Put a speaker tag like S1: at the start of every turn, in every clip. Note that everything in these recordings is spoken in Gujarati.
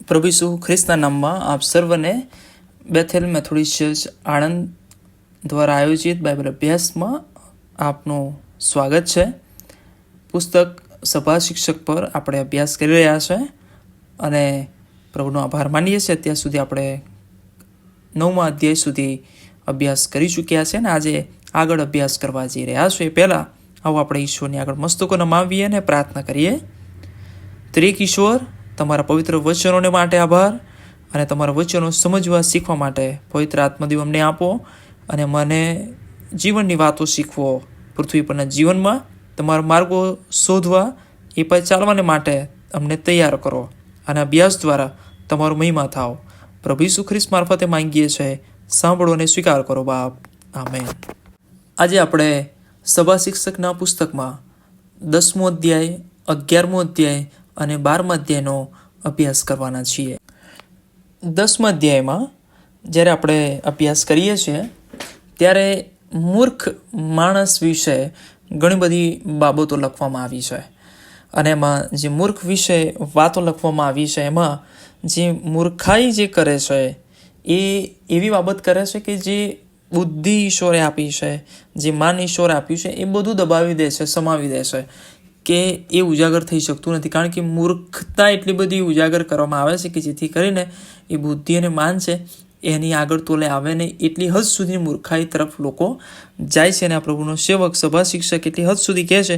S1: પ્રભુ ઈસુ ખ્રિસ્તના નામમાં આપ સર્વને બેથેલ મેથોડિસ્ટ ચર્ચ આણંદ દ્વારા આયોજિત બાઇબલ અભ્યાસમાં આપનું સ્વાગત છે. પુસ્તક સભા શિક્ષક પર આપણે અભ્યાસ કરી રહ્યા છે અને પ્રભુનો આભાર માનીએ છીએ. અત્યાર સુધી આપણે 9મા અધ્યાય સુધી અભ્યાસ કરી ચૂક્યા છે અને આજે આગળ અભ્યાસ કરવા જઈ રહ્યા છે. એ પહેલાં આવો આપણે ઈશ્વરની આગળ મસ્તકો નમાવીએ અને પ્રાર્થના કરીએ. ત્રિએક ઈશ્વર, તમારા પવિત્ર વચનોને માટે આભાર અને તમારા વચનો સમજવા શીખવા માટે પવિત્ર આત્મદેવ અમને આપો અને મને જીવનની વાતો શીખવો. પૃથ્વી પરના જીવનમાં તમારા માર્ગો શોધવા એ પર ચાલવાને માટે અમને તૈયાર કરો અને અભ્યાસ દ્વારા તમારો મહિમા થાવ. પ્રભુ ઈસુ ખ્રિસ્ત મારફતે માંગીએ છીએ, સાંભળો અને સ્વીકાર કરો બાપ. આમેન. આજે આપણે સભા શિક્ષકના પુસ્તકમાં 10મો અધ્યાય, 11મો અધ્યાય અને 12મા અધ્યાયનો અભ્યાસ કરવાના છીએ. 10મા અધ્યાયમાં જ્યારે આપણે અભ્યાસ કરીએ છીએ ત્યારે મૂર્ખ માણસ વિશે ઘણી બધી બાબતો લખવામાં આવી છે અને એમાં જે મૂર્ખ વિશે વાતો લખવામાં આવી છે એમાં જે મૂર્ખાઈ જે કરે છે એ એવી બાબત કરે છે કે જે બુદ્ધિ ઈશ્વરે આપી છે, જે માન ઈશ્વરે આપ્યું છે એ બધું દબાવી દે છે, સમાવી દે છે કે એ ઉજાગર થઈ શકતું નથી. કારણ કે મૂર્ખતા એટલી બધી ઉજાગર કરવામાં આવે છે કે જેથી કરીને એ બુદ્ધિ અને માન છે એની આગળ તોલે આવે નહીં. એટલી હદ સુધી મૂર્ખાઈ તરફ લોકો જાય છે અને આ પ્રભુનો સેવક સભા શિક્ષક એટલી હદ સુધી કહે છે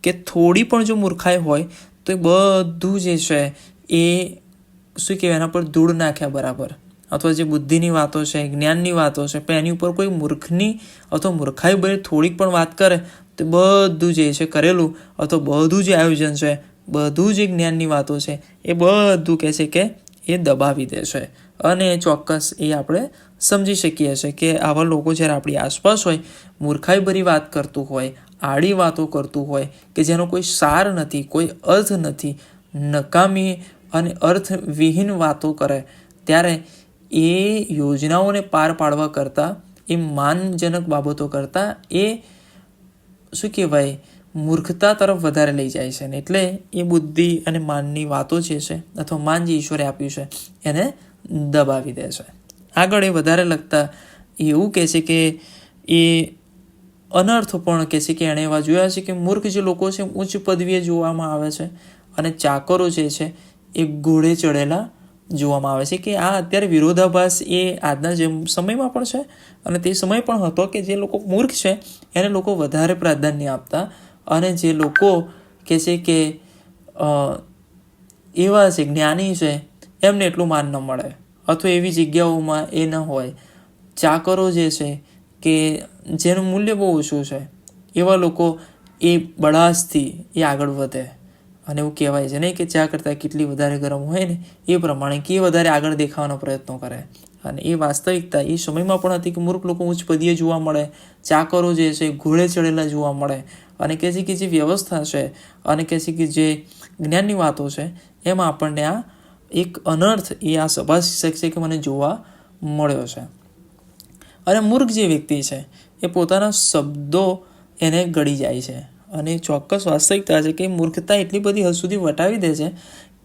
S1: કે થોડી પણ જો મૂર્ખાઈ હોય તો એ બધું જે છે એ શું કહેવાય એના પર ધૂળ નાખ્યા બરાબર. અથવા જે બુદ્ધિની વાતો છે, જ્ઞાનની વાતો છે, પણ એની ઉપર કોઈ મૂર્ખની અથવા મૂર્ખાઈ ભરી થોડીક પણ વાત કરે તો બધું જે છે કરેલું અથવા બધું જે આયોજન છે, બધું જે જ્ઞાનની વાતો છે એ બધું કહે છે કે એ દબાવી દે છે. અને ચોક્કસ એ આપણે સમજી શકીએ છીએ કે આવા લોકો જ્યારે આપણી આસપાસ હોય, મૂર્ખાઈભરી વાત કરતું હોય, આડી વાતો કરતું હોય કે જેનો કોઈ સાર નથી, કોઈ અર્થ નથી, નકામી અને અર્થવિહીન વાતો કરે ત્યારે એ યોજનાઓને પાર પાડવા કરતાં, એ માનજનક બાબતો કરતાં એ શું કહેવાય મૂર્ખતા તરફ વધારે લઈ જાય છે ને એટલે એ બુદ્ધિ અને માનની વાતો જે છે અથવા માન જે ઈશ્વરે આપ્યું છે એને દબાવી દે છે. આગળ એ વધારે લગતા એવું કહે છે કે એ અનર્થો પણ કહે છે કે એણે એવા જોયા છે કે મૂર્ખ જે લોકો છે ઉચ્ચ પદવીએ જોવામાં આવે છે અને ચાકરો જે છે એ ઘોડે ચડેલા જોવામાં આવે છે. કે આ અત્યારે વિરોધાભાસ એ આજના જે સમયમાં પણ છે અને તે સમય પણ હતો કે જે લોકો મૂર્ખ છે એને લોકો વધારે પ્રાધાન્ય આપતા અને જે લોકો કહે છે કે એવા છે જ્ઞાની છે એમને એટલું માન ન મળે અથવા એવી જગ્યાઓમાં એ ન હોય. ચાકરો જે છે કે જેનું મૂલ્ય બહુ ઓછું છે એવા લોકો એ બળાસથી એ આગળ વધે અને એવું કહેવાય છે નહીં કે ચા કરતાં કેટલી વધારે ગરમ હોય ને એ પ્રમાણે કે એ વધારે આગળ દેખાવાનો પ્રયત્નો કરે. અને એ વાસ્તવિકતા એ સમયમાં પણ હતી કે મૂર્ખ લોકો ઉચ્ચ પદીએ જોવા મળે, ચાકરો જે છે ઘોડે ચડેલા જોવા મળે અને કહે છે કે જે વ્યવસ્થા છે અને કહે છે કે જે જ્ઞાનની વાતો છે એમાં આપણને આ એક અનર્થ એ આ સભા શિક્ષક છે કે મને જોવા મળ્યો છે. અને મૂર્ખ જે વ્યક્તિ છે એ પોતાના શબ્દો એને ગળી જાય છે અને ચોક્કસ વાસ્તવિકતા છે કે મૂર્ખતા એટલી બધી હદ સુધી વટાવી દે છે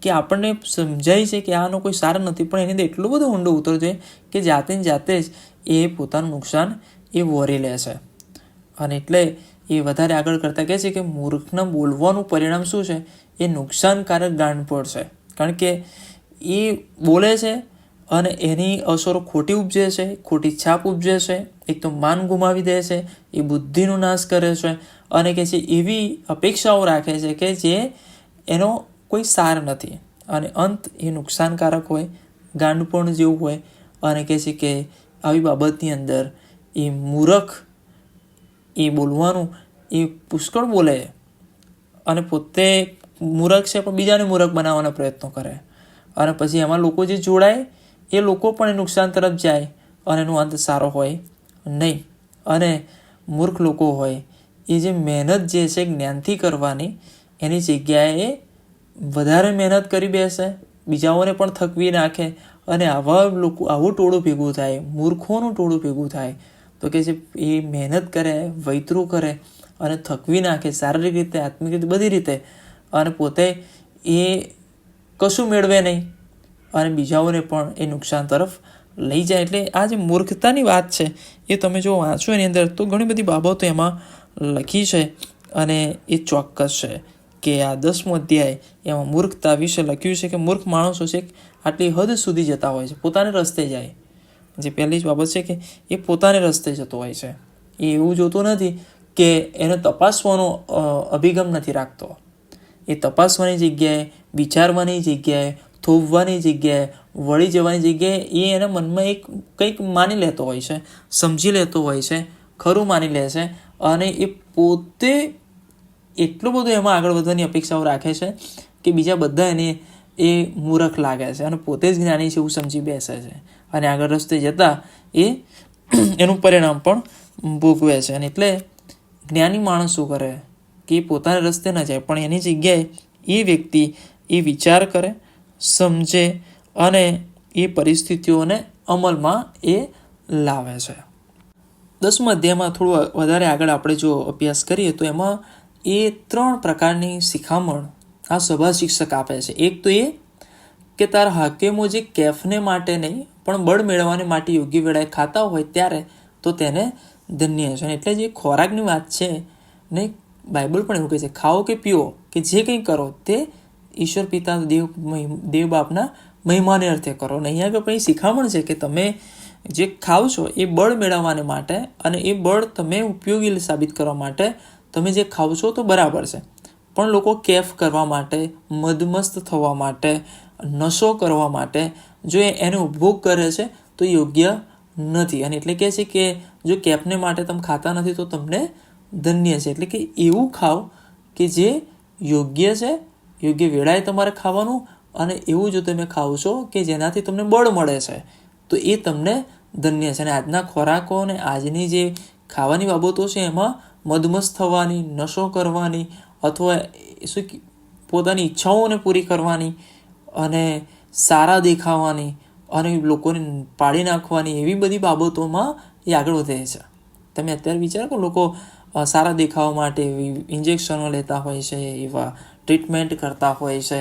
S1: કે આપણને સમજાય છે કે આનો કોઈ સાર નથી, પણ એની અંદર એટલો બધો ઊંડો ઉતરતો છે કે જાતે જ એ પોતાનું નુકસાન એ વહોરી લે છે. અને એટલે એ વધારે આગળ કરતાં કહે છે કે મૂર્ખના બોલવાનું પરિણામ શું છે એ નુકસાનકારક ગાંડપણ છે. કારણ કે એ બોલે છે અને એની અસરો ખોટી ઉપજે છે, ખોટી છાપ ઉપજે છે, એક તો માન ગુમાવી દે છે, એ બુદ્ધિનો નાશ કરે છે અને કે છે એવી અપેક્ષાઓ રાખે છે કે જે એનો કોઈ સાર નથી અને અંત એ નુકસાનકારક હોય, ગાંડપણ જેવું હોય. અને કહે છે કે આવી બાબતની અંદર એ મૂરખ એ બોલવાનું એ પુષ્કળ બોલે અને પોતે મૂરખ છે પણ બીજાને મૂરખ બનાવવાના પ્રયત્નો કરે અને પછી એમાં લોકો જે જોડાય એ લોકો પણ એ નુકસાન તરફ જાય અને એનો અંત સારો હોય નહીં. અને મૂર્ખ લોકો હોય એ જે મહેનત જે છે જ્ઞાનથી કરવાની એની જગ્યાએ વધારે મહેનત કરી બેસે, બીજાઓને પણ થકવી નાખે અને આવા લોકો આવું ટોળું ભેગું થાય, મૂર્ખોનું ટોળું ભેગું થાય તો કે જે એ મહેનત કરે, વૈતરું કરે અને થકવી નાખે શારીરિક રીતે, આત્મિક રીતે, બધી રીતે અને પોતે એ કશું મેળવે નહીં અને બીજાઓને પણ એ નુકસાન તરફ લઈ જાય. એટલે આ જે મૂર્ખતાની વાત છે એ તમે જો વાંચો એની અંદર તો ઘણી બધી બાબતો એમાં લખી છે અને એ ચોક્કસ છે કે આ 10મો અધ્યાય એમાં મૂર્ખતા વિશે લખ્યું છે કે મૂર્ખ માણસો છે આટલી હદ સુધી જતા હોય છે, પોતાને રસ્તે જાય. જે પહેલી જ બાબત છે કે એ પોતાને રસ્તે જતો હોય છે, એ એવું જોતો નથી કે એને તપાસવાનો અભિગમ નથી રાખતો. એ તપાસવાની જગ્યાએ, વિચારવાની જગ્યાએ, થોભવાની જગ્યાએ, વળી જવાની જગ્યાએ એ એના મનમાં એક કંઈક માની લેતો હોય છે, સમજી લેતો હોય છે, ખરું માની લે છે અને એ પોતે એટલું બધું એમાં આગળ વધવાની અપેક્ષાઓ રાખે છે કે બીજા બધા એને એ મૂર્ખ લાગે છે અને પોતે જ જ્ઞાની છે એવું સમજી બેસે છે અને આગળ રસ્તે જતાં એનું પરિણામ પણ ભોગવે છે. અને એટલે જ્ઞાની માણસ શું કરે કે એ પોતાના રસ્તે ન જાય, પણ એની જગ્યાએ એ વ્યક્તિ એ વિચાર કરે, સમજે અને એ પરિસ્થિતિઓને અમલમાં એ લાવે છે. 10મા અધ્યાયમાં થોડું વધારે આગળ આપણે જો અભ્યાસ કરીએ તો એમાં એ 3 પ્રકારની શિખામણ આ સભા શિક્ષક આપે છે. એક તો એ કે તારા હાકેમો જે કેફને માટે નહીં પણ બળ મેળવવાને માટે યોગ્ય વેળાએ ખાતા હોય ત્યારે તો તેને ધન્ય છે. એટલે જે ખોરાકની વાત છે ને, બાઇબલ પણ એવું કહે છે ખાઓ કે પીઓ કે જે કંઈ કરો તે ઈશ્વર પિતા દેવ બાપના મહિમાને અર્થે કરો. અને અહીંયા આગળ પણ એ શિખામણ છે કે તમે જે ખાવ છો એ બળ મેળવવાને માટે અને એ બળ તમે ઉપયોગી સાબિત કરવા માટે તમે જે ખાવ છો તો બરાબર છે, પણ લોકો કેફ કરવા માટે, મદમસ્ત થવા માટે, નશો કરવા માટે જો એનો ઉપભોગ કરે છે તો યોગ્ય નથી. અને એટલે કહે છે કે જો કેફને માટે તમે ખાતા નથી તો તમને ધન્ય છે. એટલે કે એવું ખાઓ કે જે યોગ્ય છે, યોગ્ય વેળાએ તમારે ખાવાનું, અને એવું જો તમે ખાવ છો કે જેનાથી તમને બળ મળે છે તો એ તમને ધન્ય છે. અને આજના ખોરાકો અને આજની જે ખાવાની બાબતો છે એમાં મદમસ્ત થવાની, નશો કરવાની અથવા શું પોતાની ઈચ્છાઓને પૂરી કરવાની અને સારા દેખાવાની અને લોકોને પાડી નાખવાની એવી બધી બાબતોમાં એ આગળ વધે છે. તમે અત્યારે વિચારો કે લોકો સારા દેખાવા માટે ઇન્જેક્શનો લેતા હોય છે, એવા ટ્રીટમેન્ટ કરતા હોય છે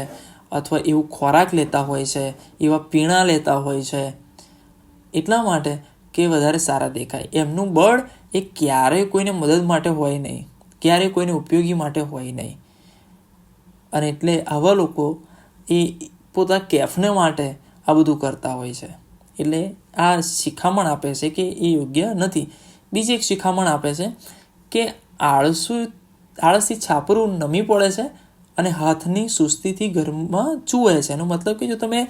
S1: અથવા એવું ખોરાક લેતા હોય છે, એવા પીણા લેતા હોય છે એટલા માટે કે વધારે સારા દેખાય. એમનું બળ એ ક્યારેય કોઈને મદદ માટે હોય નહીં, ક્યારેય કોઈને ઉપયોગી માટે હોય નહીં. અને એટલે આવા લોકો એ પોતા કેફને માટે આ બધું કરતા હોય છે. એટલે આ શિખામણ આપે છે કે એ યોગ્ય નથી. બીજી એક શિખામણ આપે છે કે આળસી છાપરું નમી પડે છે અને હાથની સુસ્તીથી ઘરમાં ચૂવે છે. એનો મતલબ કે જો તમે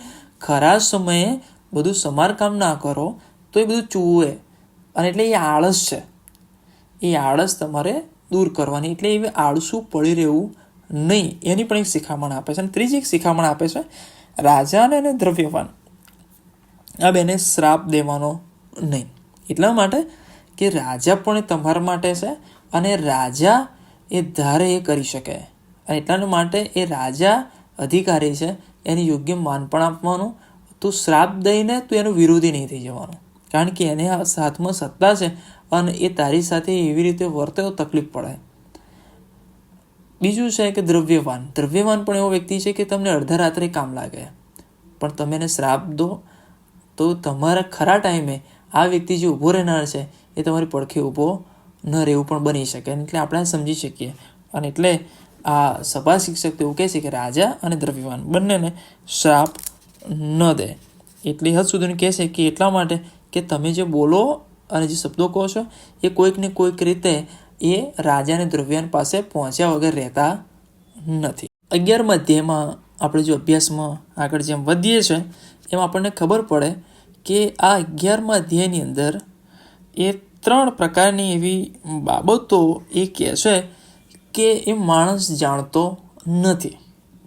S1: ખરા સમયે બધું સમારકામ ના કરો તો એ બધું ચૂવે, અને એટલે એ આળસ છે. એ આળસ તમારે દૂર કરવાની, એટલે એ આળસું પડી રહેવું નહીં, એની પણ એક શિખામણ આપે છે. અને ત્રીજી એક શિખામણ આપે છે રાજાને અને દ્રવ્યવાન આ બેને શ્રાપ દેવાનો નહીં. એટલા માટે કે રાજા પણ તમારા માટે છે અને રાજા એ ધારે એ કરી શકે, અને એટલા માટે એ રાજા અધિકારી છે, એને યોગ્ય માન પણ આપવાનું. તું શ્રાપ દઈને તું એનો વિરોધી નહીં થઈ જવાનું, કારણ કે એને હાથમાં સત્તા છે અને એ તારી સાથે એવી રીતે વર્તે તો તકલીફ પડે. બીજું છે કે દ્રવ્યવાન પણ એવો વ્યક્તિ છે કે તમને અડધા રાત્રે કામ લાગે, પણ તમે એને શ્રાપ દો તો તમારા ખરા ટાઈમે આ વ્યક્તિ જે ઊભો રહેનાર છે એ તમારી પડખે ઊભો ન રહેવું પણ બની શકે. એટલે આપણે સમજી શકીએ. અને એટલે આ સભા શિક્ષક એવું કહે છે કે રાજા અને દ્રવ્યવાન બંનેને શ્રાપ ન દે. એટલી હદ સુધીનું કહે છે કે એટલા માટે કે તમે જે બોલો અને જે શબ્દો કહો છો એ કોઈક ને કોઈક રીતે એ રાજા અને દ્રવ્યવાન પાસે પહોંચ્યા વગર રહેતા નથી. 11મા અધ્યાયમાં આપણે જો અભ્યાસમાં આગળ જેમ વધીએ છીએ એમાં આપણને ખબર પડે કે આ 11મા અધ્યાયની અંદર એ 3 પ્રકારની એવી બાબતો એ કહે છે કે એ માણસ જાણતો નથી.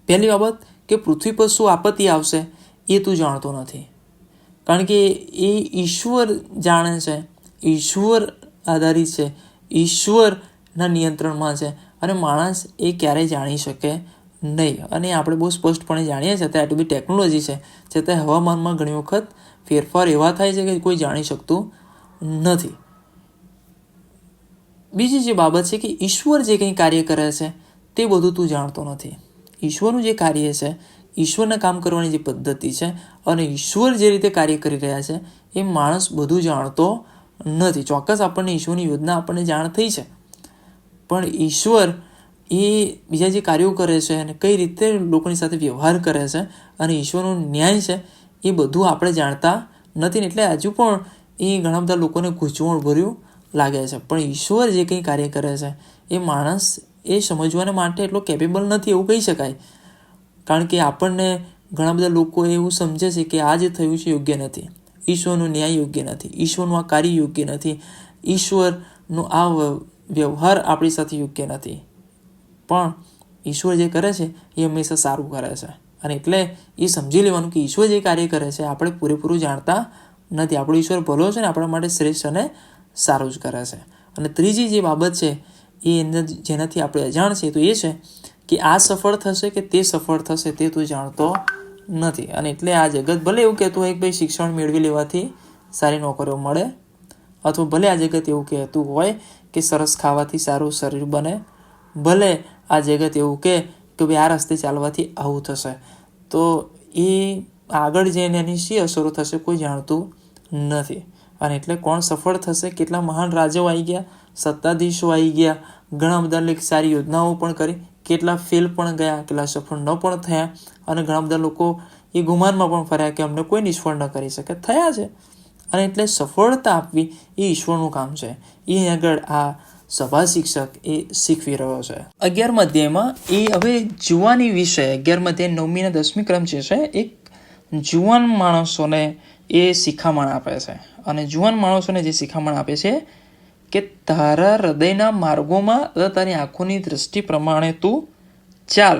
S1: પહેલી બાબત કે પૃથ્વી પર શું આપત્તિ આવશે એ તું જાણતો નથી, કારણ કે એ ઈશ્વર જાણે છે, ઈશ્વર આધારિત છે, ઈશ્વરના નિયંત્રણમાં છે, અને માણસ એ ક્યારેય જાણી શકે નહીં. અને આપણે બહુ સ્પષ્ટપણે જાણીએ છીએ અત્યારે આટલી બધી ટેકનોલોજી છે છતાં હવામાનમાં ઘણી વખત ફેરફાર એવા થાય છે કે કોઈ જાણી શકતું નથી. બીજી જે બાબત છે કે ઈશ્વર જે કંઈ કાર્ય કરે છે તે બધું તું જાણતો નથી. ઈશ્વરનું જે કાર્ય છે ઈશ્વરના કામ કરવાની જે પદ્ધતિ છે અને ઈશ્વર જે રીતે કાર્ય કરી રહ્યા છે એ માણસ બધું જાણતો નથી. ચોક્કસ આપણને ઈશ્વરની યોજના આપણને જાણ થઈ છે, પણ ઈશ્વર એ બીજા જે કાર્યો કરે છે અને કઈ રીતે લોકોની સાથે વ્યવહાર કરે છે અને ઈશ્વરનો ન્યાય છે એ બધું આપણે જાણતા નથી ને એટલે હજુ પણ એ ઘણા બધા લોકોને ગૂંચવણભર્યું લાગે છે. પણ ઈશ્વર જે કંઈ કાર્ય કરે છે એ માણસ એ સમજવાના માટે એટલો કેપેબલ નથી એવું કહી શકાય. કારણ કે આપણને ઘણા બધા લોકો એવું સમજે છે કે આ જે થયું છે યોગ્ય નથી, ઈશ્વરનો ન્યાય યોગ્ય નથી, ઈશ્વરનું આ કાર્ય યોગ્ય નથી, ઈશ્વરનો આ વ્યવહાર આપણી સાથે યોગ્ય નથી. પણ ઈશ્વર જે કરે છે એ હંમેશા સારું કરે છે અને એટલે એ સમજી લેવાનું કે ઈશ્વર જે કાર્ય કરે છે આપણે પૂરેપૂરું જાણતા નથી. આપણો ઈશ્વર ભલો છે ને આપણા માટે શ્રેષ્ઠ અને સારું જ કરે છે. અને ત્રીજી જે બાબત છે એ જેનાથી આપણે અજાણ છે તો એ છે કે આ સફળ થશે કે તે સફળ થશે તે તું જાણતો નથી. અને એટલે આ જગત ભલે એવું કહેતું હોય કે ભાઈ શિક્ષણ મેળવી લેવાથી સારી નોકરીઓ મળે, અથવા ભલે આ જગત એવું કહેતું હોય કે સરસ ખાવાથી સારું શરીર બને, ભલે આ જગત એવું કે ભાઈ આ રસ્તે ચાલવાથી આવું થશે, તો એ આગળ જઈને એની શી અસરો થશે કોઈ જાણતું નથી. અને એટલે કોણ સફળ થશે, કેટલા મહાન રાજાઓ આવી ગયા, સત્તાધીશો આવી ગયા, ઘણા બધા સારી યોજનાઓ પણ કરી, કેટલા ફેલ પણ ગયા, કેટલા સફળ ન પણ થયા, અને ઘણા બધા લોકો એ ગુમાનમાં પણ ફર્યા કે અમને કોઈ નિષ્ફળ ન કરી શકે, થયા છે. અને એટલે સફળતા આપવી એ ઈશ્વરનું કામ છે. એ આગળ આ સભા શિક્ષક એ શીખવી રહ્યો છે. 11મા અધ્યાયમાં એ હવે જુવાની વિષય 11મા અધ્યાય 9મી અને 10મી ક્રમ જે છે એક જુવાન માણસોને એ શિખામણ આપે છે. અને જુવાન માણસોને જે શિખામણ આપે છે કે તારા હૃદયના માર્ગોમાં તારી આંખોની દ્રષ્ટિ પ્રમાણે તું ચાલ,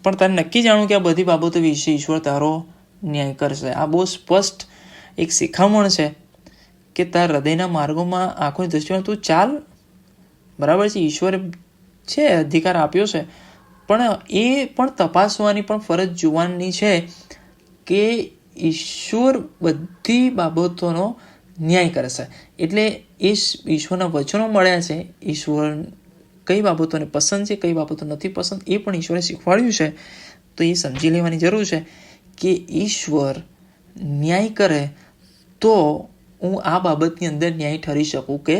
S1: પણ તારે નક્કી જાણવું કે આ બધી બાબતો વિશે ઈશ્વર તારો ન્યાય કરશે. આ બહુ સ્પષ્ટ એક શિખામણ છે કે તારા હૃદયના માર્ગોમાં આંખોની દ્રષ્ટિમાં તું ચાલ. બરાબર છે, ઈશ્વરે છે અધિકાર આપ્યો છે, પણ એ પણ તપાસવાની પણ ફરજ જુવાનની છે કે ઈશ્વર બધી બાબતોનો ન્યાય કરશે. એટલે એ ઈશ્વરના વચનો મળ્યા છે, ઈશ્વર કઈ બાબતોને પસંદ છે કઈ બાબતો નથી પસંદ એ પણ ઈશ્વરે શીખવાડ્યું છે. તો એ સમજી લેવાની જરૂર છે કે ઈશ્વર ન્યાય કરે તો હું આ બાબતની અંદર ન્યાય ઠરી શકું કે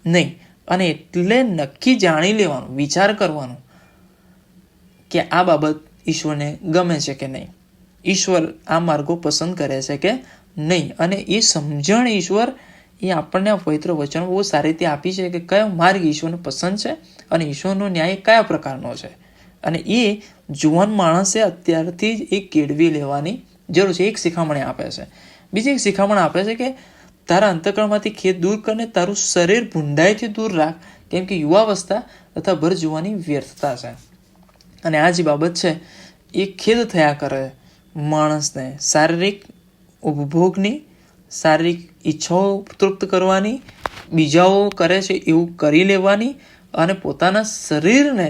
S1: નહીં. અને એટલે નક્કી જાણી લેવાનું, વિચાર કરવાનું કે આ બાબત ઈશ્વરને ગમે છે કે નહીં, ઈશ્વર આ માર્ગો પસંદ કરે છે કે નહીં. અને એ સમજણ ઈશ્વર એ આપણને પવિત્ર વચનો બહુ સારી રીતે આપી છે કે કયો માર્ગ ઈશ્વરને પસંદ છે અને ઈશ્વરનો ન્યાય કયા પ્રકારનો છે. અને એ જુવાન માણસે અત્યારથી જ એ કેળવી લેવાની જરૂર છે. એક શિખામણ આપે છે. બીજી એક શિખામણ આપે છે કે તારા અંતઃકરણમાંથી ખેદ દૂર કરીને તારું શરીર ભૂંડાઈથી દૂર રાખ, કેમ કે યુવાવસ્થા તથા ભર જુવાની વ્યર્થતા છે. અને આ જે બાબત છે એ ખેદ થયા કરે માણસને, શારીરિક ઉપભોગની, શારીરિક ઈચ્છાઓ તૃપ્ત કરવાની, બીજાઓ કરે છે એવું કરી લેવાની, અને પોતાના શરીરને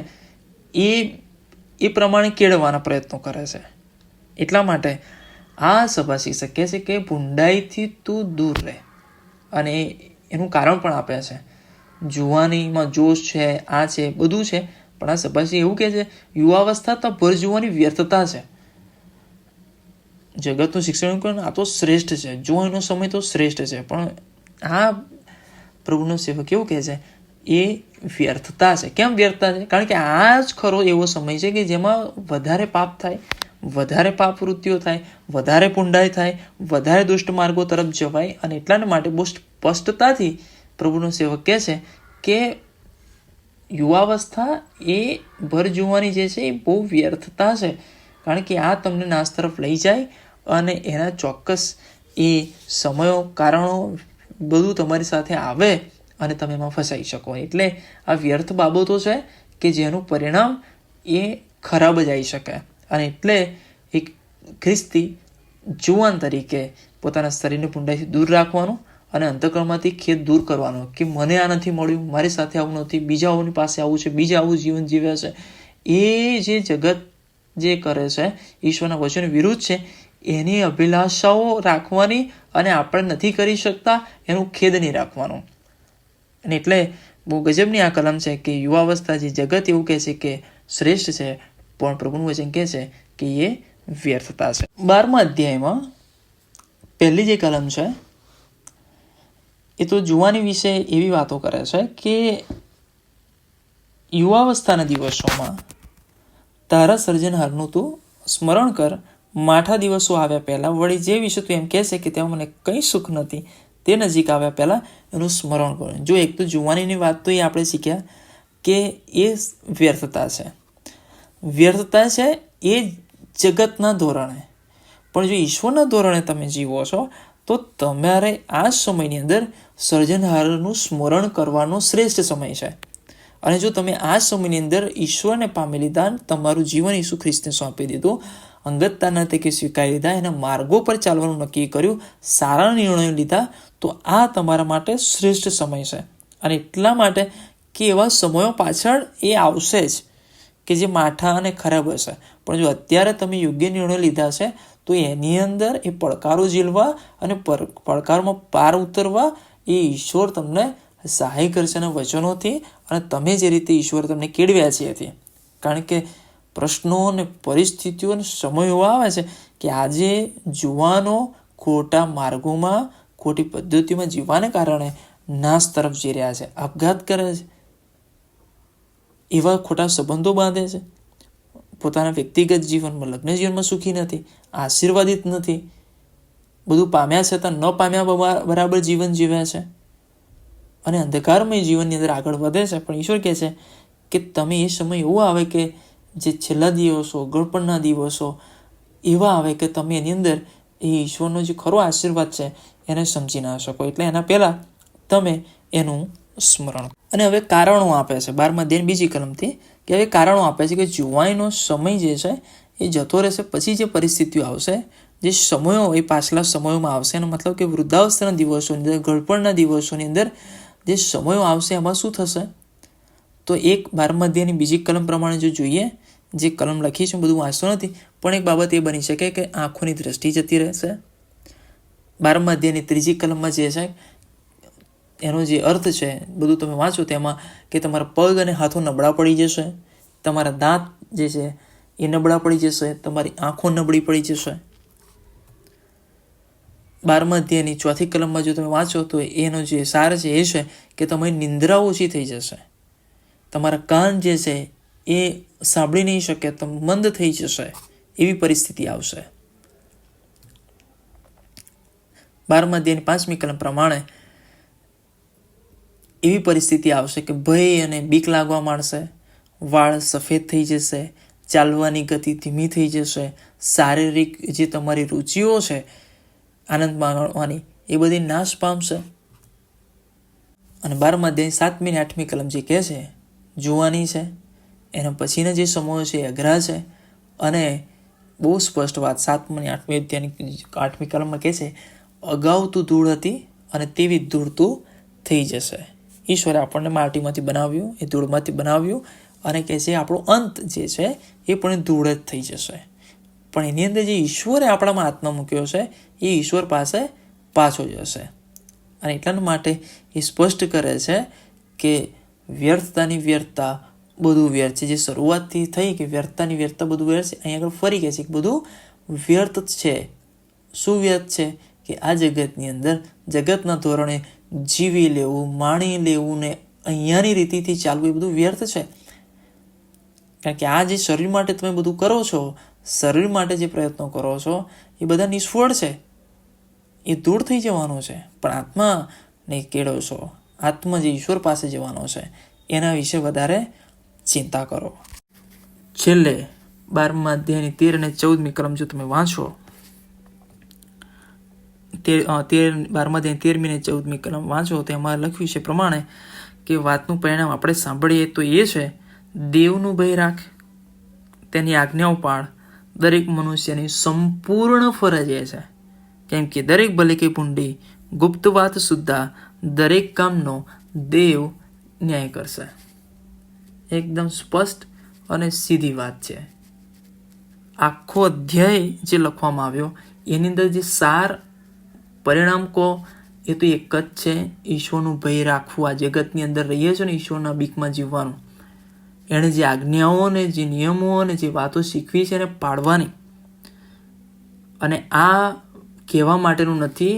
S1: એ પ્રમાણે કેળવવાના પ્રયત્નો કરે છે. એટલા માટે આ સભા શિક્ષક કહે છે કે ભૂંડાઈથી તું દૂર રહે. અને એનું કારણ પણ આપે છે. જુવાનીમાં જોશ છે, આ છે, બધું છે, પણ આ સભાશી એવું કહે છે યુવાવસ્થા તો ભર જુવાની વ્યર્થતા છે. જગતનું શિક્ષણ આ તો શ્રેષ્ઠ છે, જુવાનો સમય તો શ્રેષ્ઠ છે, પણ આ પ્રભુનો સેવક કેવું કહે છે એ વ્યર્થતા છે. કેમ વ્યર્થતા છે? કારણ કે આ જ ખરો એવો સમય છે કે જેમાં વધારે પાપ થાય, વધારે પાપ વૃત્તિઓ થાય, વધારે પુંડાઈ થાય, વધારે દુષ્ટ માર્ગો તરફ જવાય. અને એટલા માટે બહુ સ્પષ્ટતાથી પ્રભુનો સેવક કહે છે કે યુવાવસ્થા એ ભર જુવાની જે છે એ બહુ વ્યર્થતા છે, કારણ કે આ તમને નાશ તરફ લઈ જાય અને એના ચોક્કસ એ સમયો, કારણો બધું તમારી સાથે આવે અને તમે એમાં ફસાઈ શકો. એટલે આ વ્યર્થ બાબતો છે કે જેનું પરિણામ એ ખરાબ જ આવી શકે. અને એટલે એક ખ્રિસ્તી જુવાન તરીકે પોતાના શરીરને પુંડાઈથી દૂર રાખવાનું અને અંતઃકરણમાંથી ખેદ દૂર કરવાનો કે મને આ નથી મળ્યું, મારી સાથે આવું નથી, બીજાઓની પાસે આવું છે, બીજા આવું જીવન જીવે છે. એ જે જગત જે કરે છે ઈશ્વરના વચન વિરુદ્ધ છે, એની અભિલાષાઓ રાખવાની અને આપણે નથી કરી શકતા એનું ખેદ નહીં રાખવાનું. અને એટલે બહુ ગજબની આ કલમ છે કે યુવાવસ્થા જે જગત એવું કહે છે કે શ્રેષ્ઠ છે, પણ પ્રભુનું વચન કહે છે કે એ વ્યર્થતા છે. 12મા અધ્યાયમાં પહેલી જે કલમ છે એ તો જુવાની વિશે એવી વાતો કરે છે કે યુવાવસ્થાના દિવસોમાં તારા સર્જનહારનું તું સ્મરણ કર, માઠા દિવસો આવ્યા પહેલાં. વળી જે વિશે તું એમ કહેશે કે તેમાં મને કંઈ સુખ નથી, તે નજીક આવ્યા પહેલાં એનું સ્મરણ કરો. જો એક તો જુવાનીની વાત તો એ આપણે શીખ્યા કે એ વ્યર્થતા છે. વ્યર્થતા છે એ જગતના ધોરણે, પણ જો ઈશ્વરના ધોરણે તમે જીવો છો તો તમારે આ સમયની અંદર સર્જનહારનું સ્મરણ કરવાનો શ્રેષ્ઠ સમય છે. અને જો તમે આ સમયની અંદર ઈશ્વરને પામી લીધા, તમારું જીવન ઈસુ ખ્રિસ્તને સોંપી દીધું, અંગતતાના તરીકે સ્વીકારી લીધા, એના માર્ગો પર ચાલવાનું નક્કી કર્યું, સારા નિર્ણયો લીધા, તો આ તમારા માટે શ્રેષ્ઠ સમય છે. અને એટલા માટે કે એવા સમયો પાછળ એ આવશે જ કે જે માઠા અને ખરાબ હશે, પણ જો અત્યારે તમે યોગ્ય નિર્ણય લીધા છે તો એની અંદર એ પડકારો ઝીલવા અને પડકારમાં પાર ઉતરવા એ ઈશ્વર તમને સહાય કરશે એના વચનોથી, અને તમે જે રીતે ઈશ્વર તમને કેળવ્યા છે એથી. કારણ કે પ્રશ્નો અને પરિસ્થિતિઓ અને સમયો આવે છે કે આજે જુવાનો ખોટા માર્ગોમાં, ખોટી પદ્ધતિઓમાં જીવવાને કારણે નાશ તરફ જઈ રહ્યા છે, આપઘાત કરે છે, એવા ખોટા સંબંધો બાંધે છે, પોતાના વ્યક્તિગત જીવનમાં, લગ્ન જીવનમાં સુખી નથી, આશીર્વાદિત નથી, બધું પામ્યા છતાં ન પામ્યા બરાબર જીવન જીવે છે અને અંધકારમય જીવનની અંદર આગળ વધે છે. પણ ઈશ્વર કહે છે કે તમે એ સમય એવો આવે કે જે છેલ્લા દિવસો, ગળપણના દિવસો એવા આવે કે તમે એની અંદર એ ઈશ્વરનો જે ખરો આશીર્વાદ છે એને સમજી ના શકો. એટલે એના પહેલાં તમે એનું સ્મરણ. અને હવે કારણો આપે છે 12મા અધ્યાયની બીજી કલમથી, કે હવે કારણો આપે છે કે જુવાનીનો સમય જે છે એ જતો રહેશે, પછી જે પરિસ્થિતિઓ આવશે, જે સમયો એ પાછલા સમયોમાં આવશે, એનો મતલબ કે વૃદ્ધાવસ્થાના દિવસોની અંદર, ગળપણના દિવસોની અંદર જે સમયો આવશે એમાં શું થશે? તો એક 12મા અધ્યાયની બીજી કલમ પ્રમાણે જો જોઈએ, જે કલમ લખી છે બધું વાંચતો નથી, પણ એક બાબત એ બની શકે કે આંખોની દ્રષ્ટિ જતી રહેશે. 12મા અધ્યાયની ત્રીજી કલમમાં જે છે એનો જે અર્થ છે બધું તમે વાંચો તેમાં કે તમારા પગ અને હાથો નબળા પડી જશે, તમારા દાંત જે છે એ નબળા પડી જશે, તમારી આંખો નબળી પડી જશે. 12મા અધ્યાયની ચોથી કલમમાં જો તમે વાંચો તો એનો જે સાર છે એ છે કે તમારી નિંદ્રા ઓછી થઈ જશે, તમારા કાન જે છે એ સાંભળી નહીં શકે, તમે મંદ થઈ જશે, એવી પરિસ્થિતિ આવશે. 12મા અધ્યાયની 5મી કલમ પ્રમાણે એવી પરિસ્થિતિ આવશે કે ભય અને બીક લાગવા માંડશે, વાળ સફેદ થઈ જશે, ચાલવાની ગતિ ધીમી થઈ જશે, શારીરિક જે તમારી રુચિઓ છે આનંદ માણવાની એ બધી નાશ પામશે. અને 12મા અધ્યાય 7મી અને 8મી કલમ જે કહે છે જુવાની છે, એના પછીના જે સમૂહ છે અઘરા છે. અને બહુ સ્પષ્ટ વાત 7મા અને 8મી અધ્યાયની 8મી કલમમાં કહે છે, અગાઉ તું ધૂળ હતી અને તેવી ધૂળ તું થઈ જશે. ઈશ્વરે આપણને માટીમાંથી બનાવ્યું, એ ધૂળમાંથી બનાવ્યું, અને કહે છે આપણો અંત જે છે એ પણ ધૂળ જ થઈ જશે. પણ એની અંદર જે ઈશ્વરે આપણામાં આત્મા મૂક્યો છે એ ઈશ્વર પાસે પાછો જશે. અને એટલા માટે એ સ્પષ્ટ કરે છે કે વ્યર્થતાની વ્યર્થતા બધું વ્યર્થ છે. જે શરૂઆતથી થઈ કે વ્યર્થતાની વ્યર્થતા બધું વ્યર્થ છે, અહીંયા આગળ ફરી કહે છે કે બધું વ્યર્થ છે. શું વ્યર્થ છે? કે આ જગતની અંદર જગતના ધોરણે જીવી લેવું, માણી લેવું ને અહીંયાની રીતિથી ચાલવું એ બધું વ્યર્થ છે. કારણ કે આ જે શરીર માટે તમે બધું કરો છો, શરીર માટે જે પ્રયત્નો કરો છો એ બધા નિષ્ફળ છે, એ દૂર થઈ જવાનું છે. પણ આત્માને કેળવશો, આત્મા જે ઈશ્વર પાસે જવાનો છે એના વિશે વધારે ચિંતા કરો. છેલ્લે 12મા અધ્યાયની 13 અને 14મી કલમ જો તમે વાંચો, 12મા અધ્યાયની 13મી અને 14મી કલમ વાંચો તો એમાં લખ્યું છે પ્રમાણે કે વાતનું પરિણામ આપણે સાંભળીએ તો એ છે, દેવનું ભય રાખ, તેની આજ્ઞાઓ પાળ, દરેક મનુષ્યની સંપૂર્ણ ફરજ એ છે. કેમ કે દરેક ભલે કે ભૂંડી ગુપ્ત વાત સુદ્ધા દરેક કામનો દેવ ન્યાય કરશે. એકદમ સ્પષ્ટ અને સીધી વાત છે. આખો અધ્યાય જે લખવામાં આવ્યો એની અંદર જે સાર પરિણામ કહો એ તો એક જ છે, ઈશ્વરનું ભય રાખવું. આ જગતની અંદર રહીએ છીએ ને ઈશ્વરના બીકમાં જીવવાનું. એણે જે આજ્ઞાઓ ને જે નિયમો અને જે વાતો શીખવી છે એને પાડવાની. અને આ કહેવા માટેનું નથી.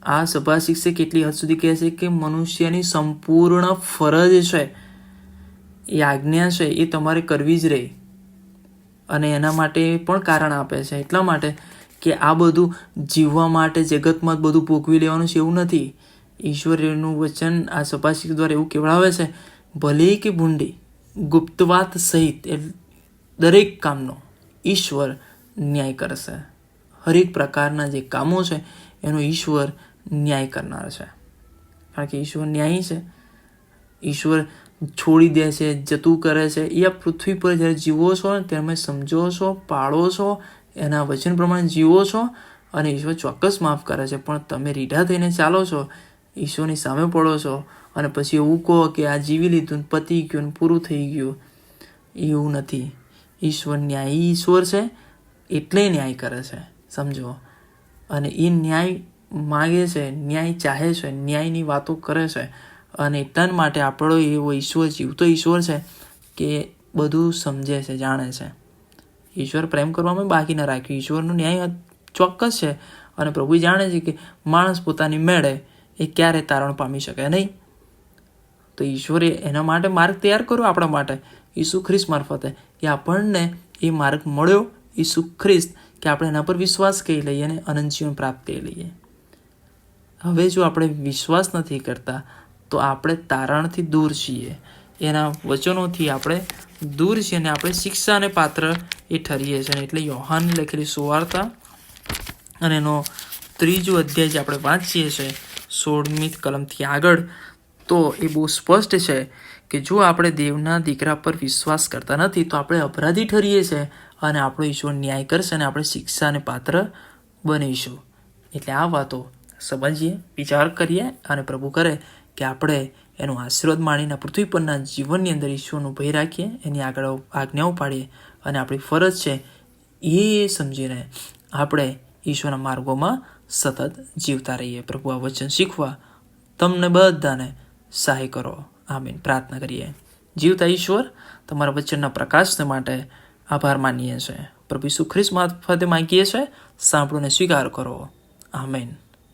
S1: આ સભા શિક્ષક કેટલી હદ સુધી કહે છે કે મનુષ્યની સંપૂર્ણ ફરજ છે, એ આજ્ઞા છે, એ તમારે કરવી જ રહી. અને એના માટે પણ કારણ આપે છે, એટલા માટે કે આ બધું જીવવા માટે જગતમાં જ બધું ભોગવી લેવાનું છે એવું નથી. ઈશ્વરનું વચન આ સભા શિક્ષક દ્વારા એવું કહેવડાવે છે, ભલે કે ભૂંડી ગુપ્ત વાત સહિત દરેક કામનો ઈશ્વર ન્યાય કરશે. હરેક પ્રકારના જે કામો છે એનો ઈશ્વર ન્યાય કરનાર છે, કારણ કે ઈશ્વર ન્યાયી છે. ઈશ્વર છોડી દે છે, જતું કરે છે, એ આ પૃથ્વી પર જ્યારે જીવો છો તમે સમજો છો, પાળો છો, એના વચન પ્રમાણે જીવો છો અને ઈશ્વર ચોક્કસ માફ કરે છે. પણ તમે રીઢા થઈને ચાલો છો, ઈશ્વરની સામે પડો છો અને પછી એવું કહો કે આ જીવી લીધું, પતી ગયું, પૂરું થઈ ગયું. એવું નથી. ઈશ્વર ન્યાયી ઈશ્વર છે, એટલે ન્યાય કરે છે, સમજો. અને એ ન્યાય માગે છે, ન્યાય ચાહે છે, ન્યાયની વાતો કરે છે. અને એટલા માટે આપણો એવો ઈશ્વર જીવતો ઈશ્વર છે કે બધું સમજે છે, જાણે છે. ઈશ્વર પ્રેમ કરવામાં બાકી ન રાખ્યું. ઈશ્વરનું ન્યાય ચોક્કસ છે અને પ્રભુ જાણે છે કે માણસ પોતાની મેળે એ ક્યારે તારણ પામી શકે નહીં. તો ઈશ્વરે એના માટે માર્ગ તૈયાર કર્યો આપણા માટે, ઈસુ ખ્રિસ્ત મારફતે. કે આપણને એ માર્ગ મળ્યો, ઈસુ ખ્રિસ્ત, કે આપણે એના પર વિશ્વાસ કરી લઈએ અને અનંત જીવન પ્રાપ્ત કરી લઈએ. હવે જો આપણે વિશ્વાસ નથી કરતા તો આપણે તારણથી દૂર છીએ, એના વચનોથી આપણે દૂર છીએ અને આપણે શિક્ષાને પાત્ર એ ઠરીએ છીએ. એટલે યોહાનની લખેલી સુવાર્તા અને એનો 3 અધ્યાય જે આપણે વાંચીએ છીએ 16મી કલમથી આગળ, તો એ બહુ સ્પષ્ટ છે કે જો આપણે દેવના દીકરા પર વિશ્વાસ કરતા નથી તો આપણે અપરાધી ઠરીએ છીએ અને આપણો ઈશ્વર ન્યાય કરશે અને આપણે શિક્ષાને પાત્ર બનીશું. એટલે આ વાતો સમજીએ, વિચાર કરીએ અને પ્રભુ કરે કે આપણે એનું આશીર્વાદ માણીને પૃથ્વી પરના જીવનની અંદર ઈશ્વરનું ભય રાખીએ, એની આગળ આજ્ઞાઓ પાડીએ અને આપણી ફરજ છે એ સમજીને આપણે ઈશ્વરના માર્ગોમાં સતત જીવતા રહીએ. પ્રભુ આ વચન શીખવા તમને બધાને સહાય કરો. આમીન. પ્રાર્થના કરીએ. જીવતા ઈશ્વર, તમારા વચનના પ્રકાશને માટે આભાર માનીએ છીએ. પ્રભુ ઈસુ ખ્રિસ્ત મારફતે માંગીએ છીએ, સાંભળોને સ્વીકાર કરો. આમીન.